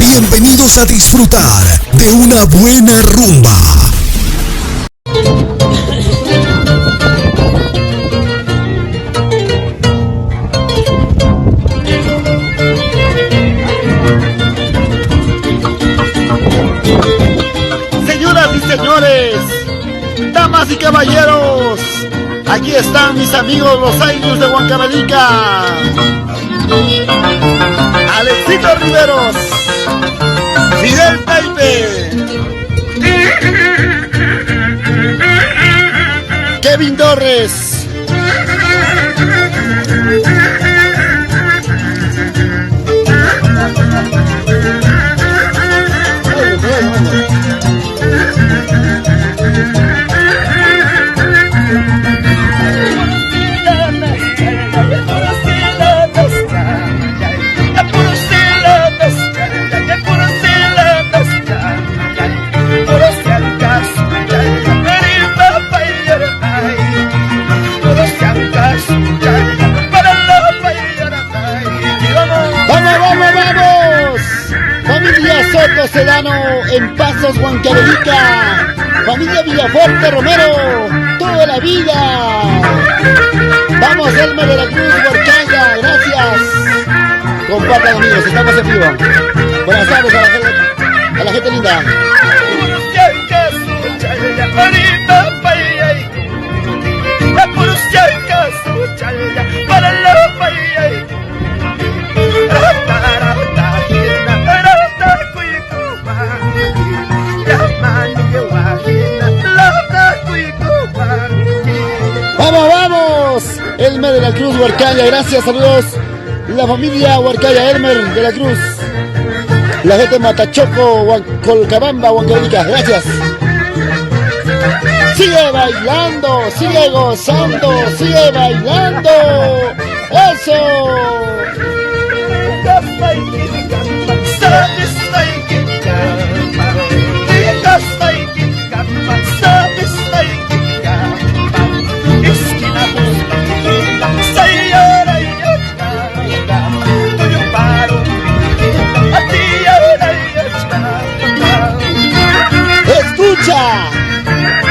Bienvenidos a disfrutar de una buena rumba. Señoras y señores, damas y caballeros, aquí están mis amigos los Años de Huancavelica. Alexito Riveros, Fidel Taipe, Kevin Torres, Soto Sedano en Pasos, Huancavelica, familia Villafuerte Romero, toda la vida. Vamos, Elmer de la Cruz, Huarcaya, gracias. Compartan, amigos, estamos en vivo. Buenas tardes a la gente linda. Vamos, vamos, Elmer de la Cruz, Huarcaya, gracias, saludos. La familia Huarcaya, Elmer de la Cruz. La gente de Matachoco, Colcabamba, Huancavelica, gracias. Sigue bailando, sigue gozando, sigue bailando. ¡Eso!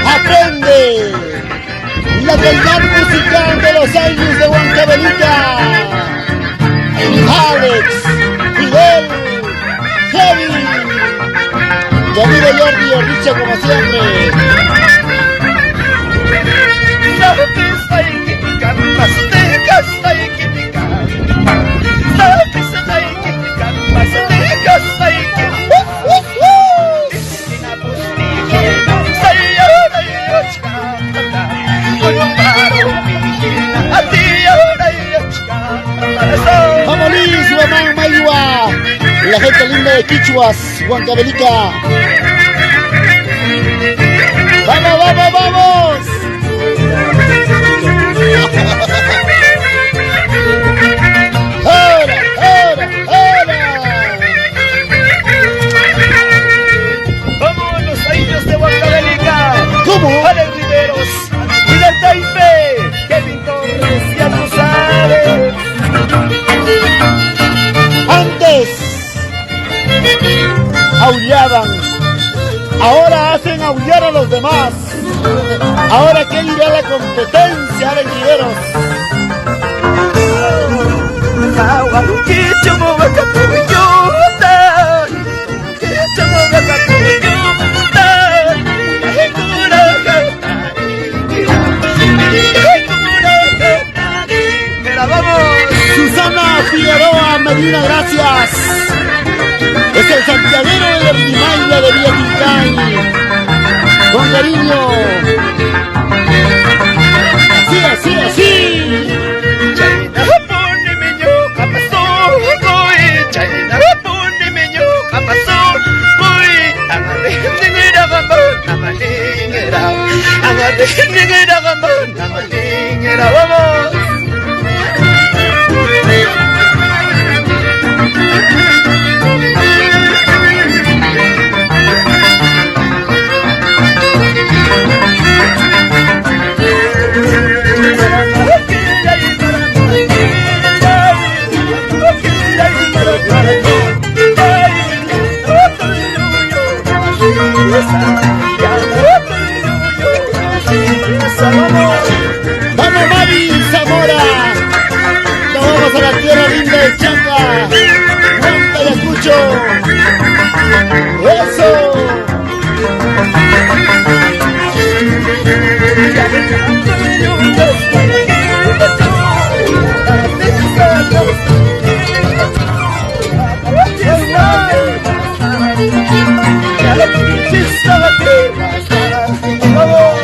Aprende la calidad musical de los Años de Huancavelica. Alex, Fidel, Kevin, tu amigo Jordi Orricha como siempre. Vamos Luis, Guamán, Mayua, la gente linda de Quichuas, Huancavelica. Vamos, vamos, vamos. ¡Hora, hora, hora! Vamos los Años de Huancavelica. ¿Cómo? Alex Riveros, Fidel Taipe, Kevin Torres, ya tú sabes. Antes aullaban, ahora hacen aullar a los demás. Ahora, ¿qué dirá la competencia, Alex Riveros? Susana Figueroa Medina, gracias. Es el santiaguero de Rimaila de Villa Quintay. Con cariño. Así, así, así. Vamos. mucho. ¡Eso!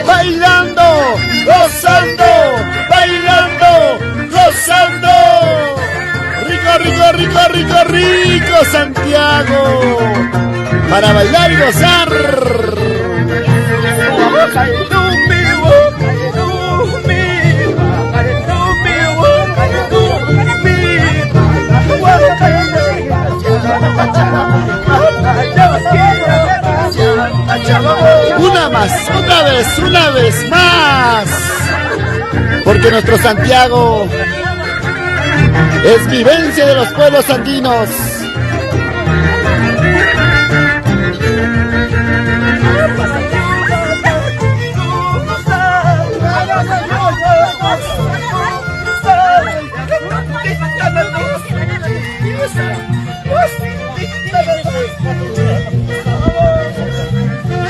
Bailando, gozando, bailando, gozando. Rico, rico, rico, rico, rico, Santiago. Para bailar y gozar. Una vez más. Porque nuestro Santiago es vivencia de los pueblos andinos.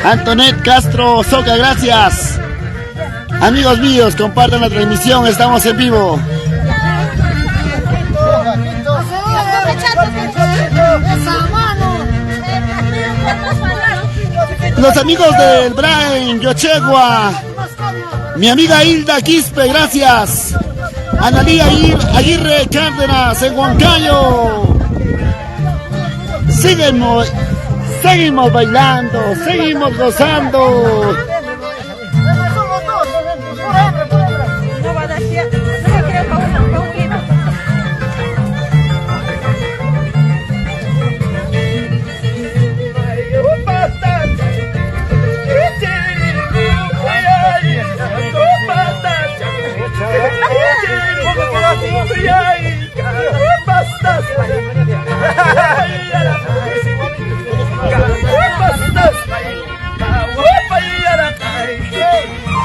Antonet Castro Soca, gracias. Amigos míos, compartan la transmisión, estamos en vivo. Los amigos del Brian, Yochegua, mi amiga Hilda Quispe, gracias. Analía Aguirre Cárdenas en Huancayo. Seguimos bailando, seguimos gozando.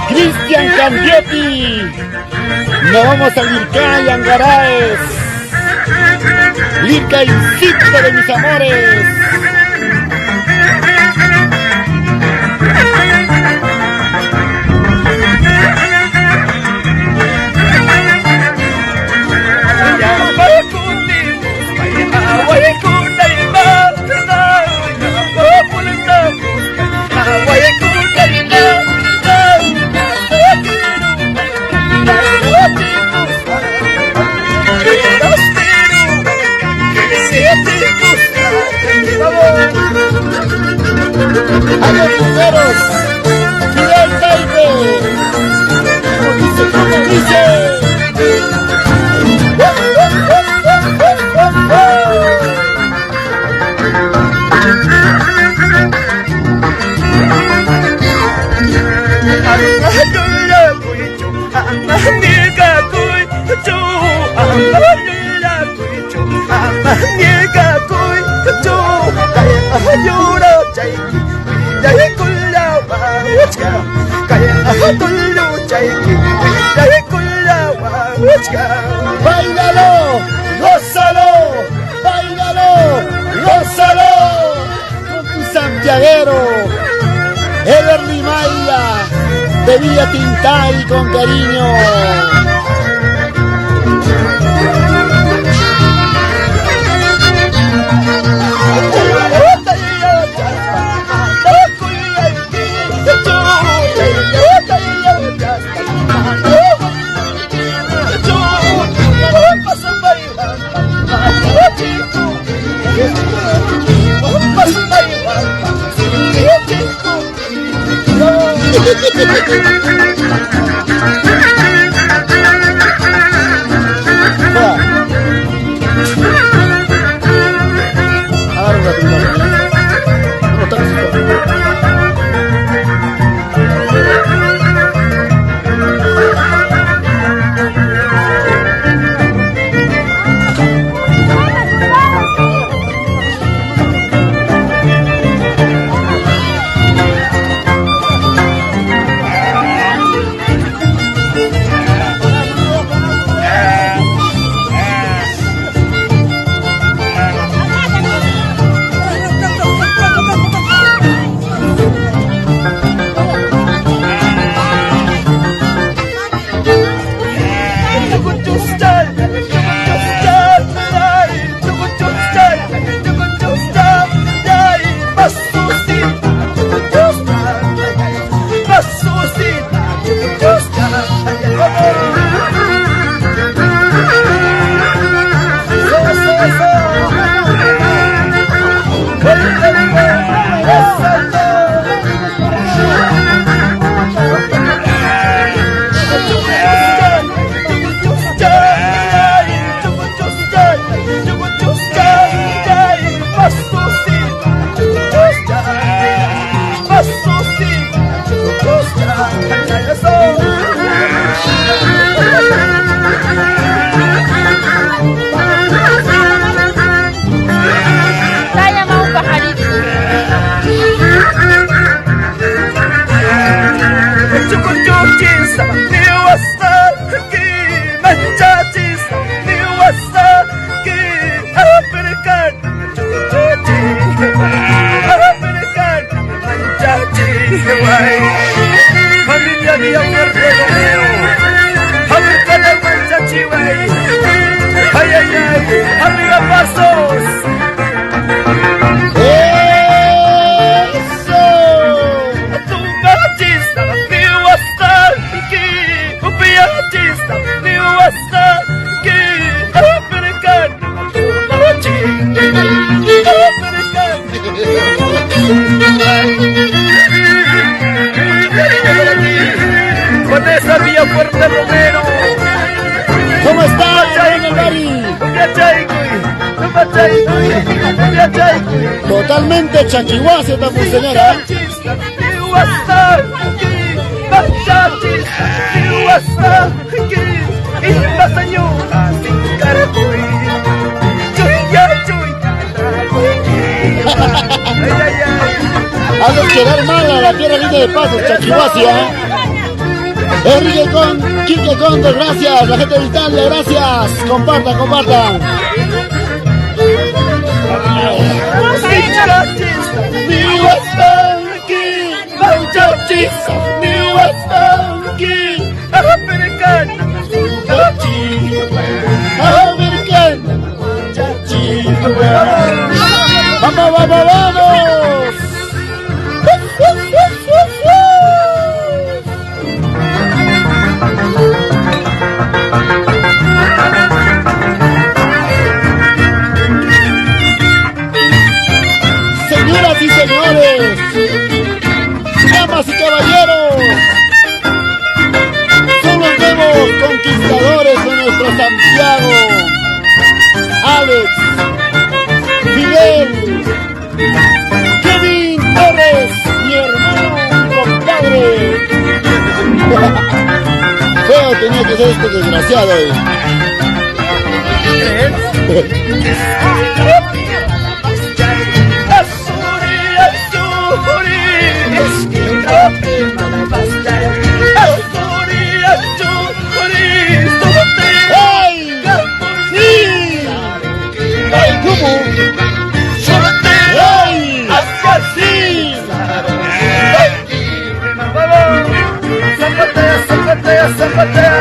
Cristian Candietti, nos vamos a Lirca y Angaraes, Lirca y Cito de mis amores. ¡Adiós, primeros! ¡Fidel Taipe! ¿Cómo dice? ¡Báilalo! ¡Gózalo! ¡Báilalo! ¡Gózalo! Con tu santiaguero Everly Maya de Villa Tintay con cariño. Con esa Villa Fuerte Romero. ¿Cómo está, Daniel Bari? Totalmente chachihuase esta funcionera. Haces quedar mal a la tierra linda de Pasos, chachihuasia. Enrique Quique Condor, gracias. La gente de Italia, gracias. Compartan, compartan. ¡Vamos, vamos, vamos! Señoras y señores, damas y caballeros, son los nuevos conquistadores de nuestro Santiago. Alex, Fidel, Kevin Torres, mi hermano, compadre. Feo tenía que ser este desgraciado. ¡Ey! ¡Sí! ¡Ay, cómo! ¡Ey! ¡Sí! ¡Zapatea, zapatea, zapatea!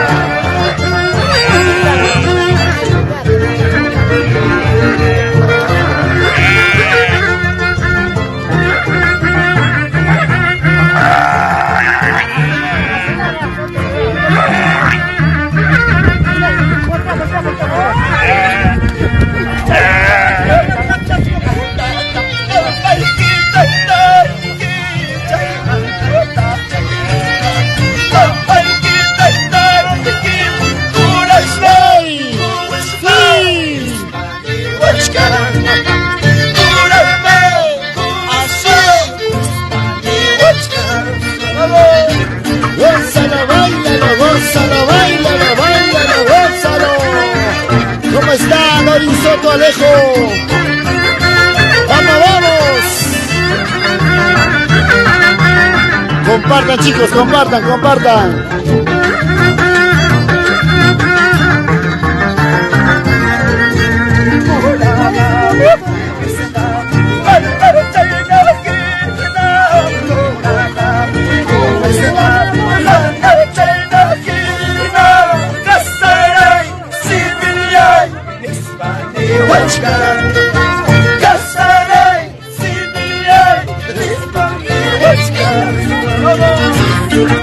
¡Gózalo, bailalo, gózalo, bailalo, bailalo, gózalo! ¿Cómo está, Lorin Soto Alejo? ¡Vamos, vamos! Compartan, chicos, compartan, compartan.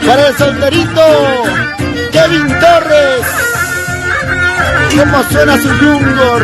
Para el solterito Kevin Torres, ¿cómo suena su yungor?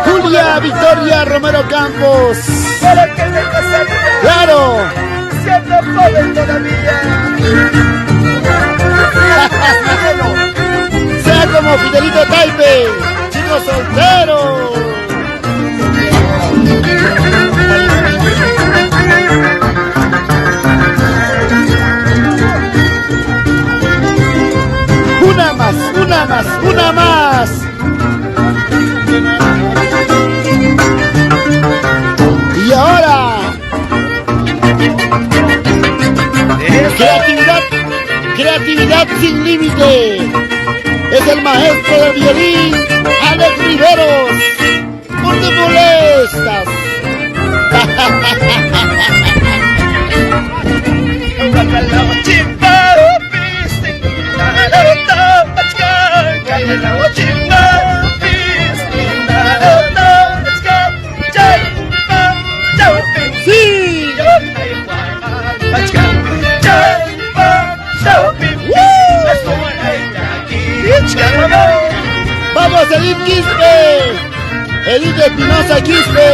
Julia Victoria Romero Campos. ¿Para qué me casaría? ¡Claro! Siendo joven todavía. Sea como Fidelito Taipe, chico soltero. Una más, una más, una más. Y ahora, creatividad, creatividad sin límite. es el maestro del violín, Alex Riveros. ¿Por qué molestas? ¡Sí! ¡Vamos, Edith Quispe! ¡Edith Espinosa Quispe!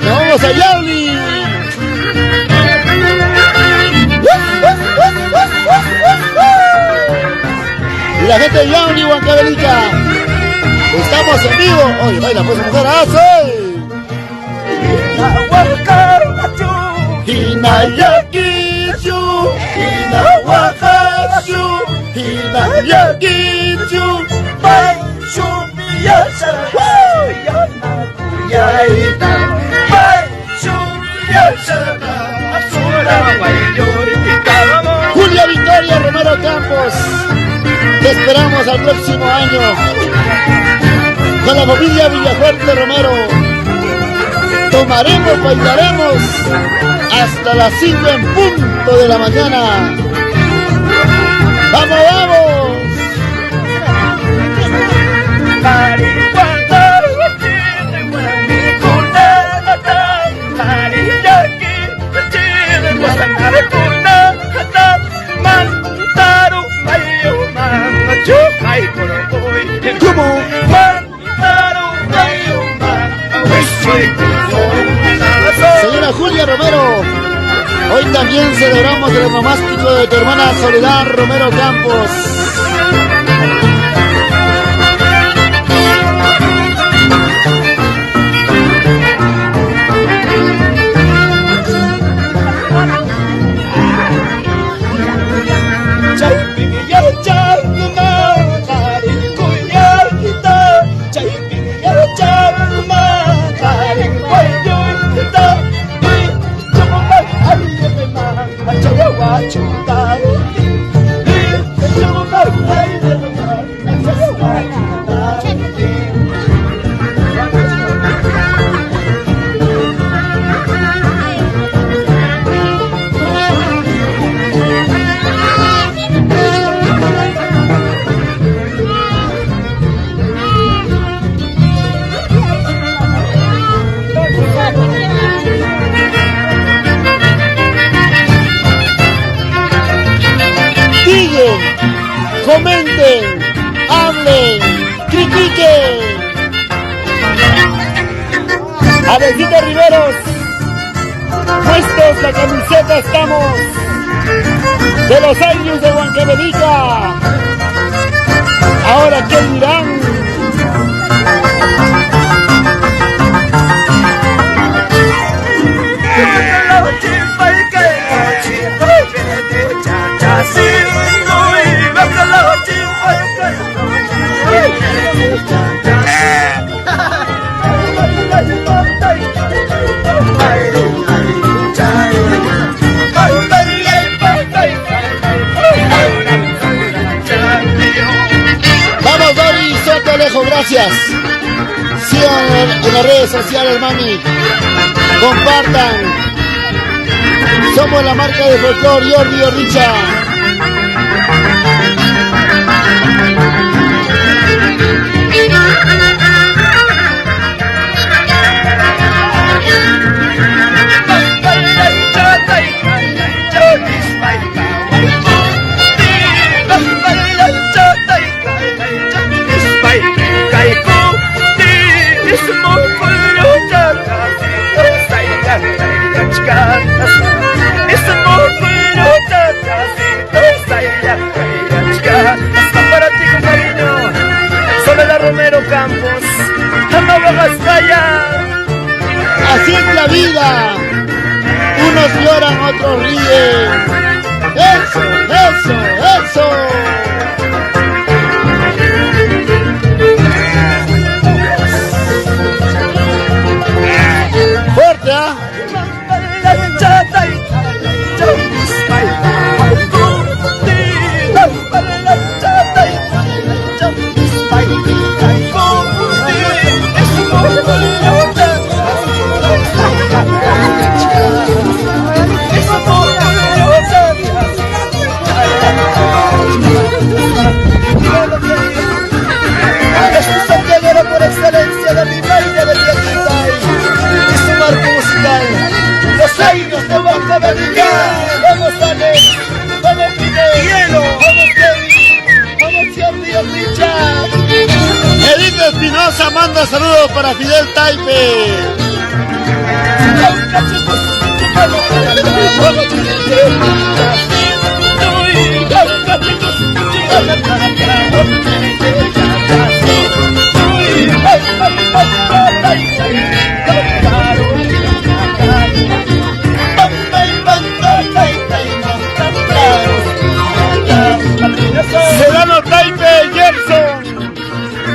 ¡Nos vamos a Yauli! Y la gente de Yauli, Huancavelica, estamos en vivo. Oye, baila pues mujer, Hinayakichu, Hinawakashu, Hinayakichu, Baishu, Yasa, Yanakuyaita, Baishu, Yasa, Julia Victoria Romero Campos, te esperamos al próximo año con la familia Villafuerte Romero. Tomaremos, bailaremos hasta las 5 en punto de la mañana. ¡Vamos, vamos! ¿Cómo? Señora Julia Romero, hoy también celebramos el onomástico de tu hermana Soledad Romero Campos. Comenten, hablen, critiquen. Abelcita Riveros, puestos la camiseta estamos de los años de Huancavelica. Ahora, ¿qué dirán? Vamos, Dori Soto Alejo, gracias. Sigan en las redes sociales, mami. Compartan. Somos la marca de folclor Jordi Ordicha. Romero Campos, no lo hagas callar. Así es la vida. Unos lloran, otros ríen. Eso, eso, eso. Fuerte, ¿ah? Gracias, Richard. Edith Espinosa manda saludos para Fidel Taipe. Serrano Taipe Gerson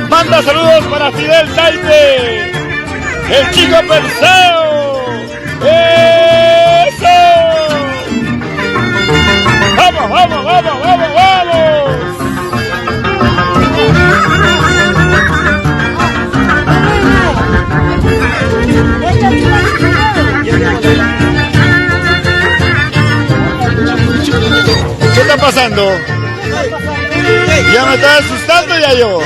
manda saludos para Fidel Taipe. El chico Perseo. ¡Eso! ¡Vamos, vamos, vamos, vamos, vamos! ¿Qué está pasando? Ya me está asustando ya yo.